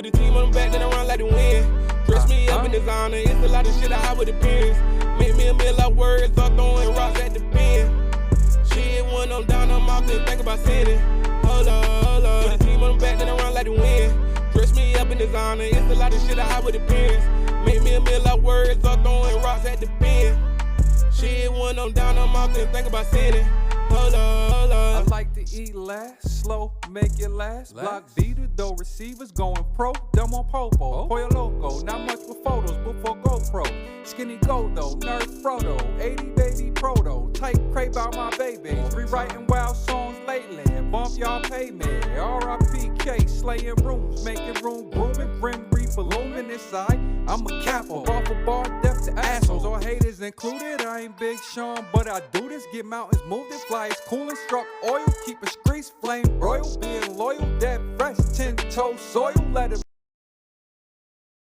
Put the team on the back, then I run like the wind. Dress me up in designer, it's a lot of shit I hide with the pins. Make me a meal of words, start throwing rocks at the pen. Shit, when I'm down, I'm off, then think about sinning. Hold up. Put the team on the back, then I run like the wind. Dress me up in designer, it's a lot of shit I hide with the pins. Make me a meal of words, start throwing rocks at the pen. Shit, when I'm down, I'm off, then think about sinning. Hold up. I like to eat last, slow, make it last. Block beater, though receivers going pro, dumb on popo. Pollo loco, not much for photos, but for GoPro. Skinny gold though, nerd Frodo, 80 baby proto. Tight crave out my babies, rewriting wild songs lately. Bump y'all payment, R.I.P.K. slaying rooms, making room, grooming, grim reaper looming inside. I'm a capo, off a bar, death to assholes, all haters included. I ain't Big Sean, but I do this. Get mountains moved and flies, cool and struck oil, keep a streets flame royal, being loyal, dead fresh, 10-toe soil, let it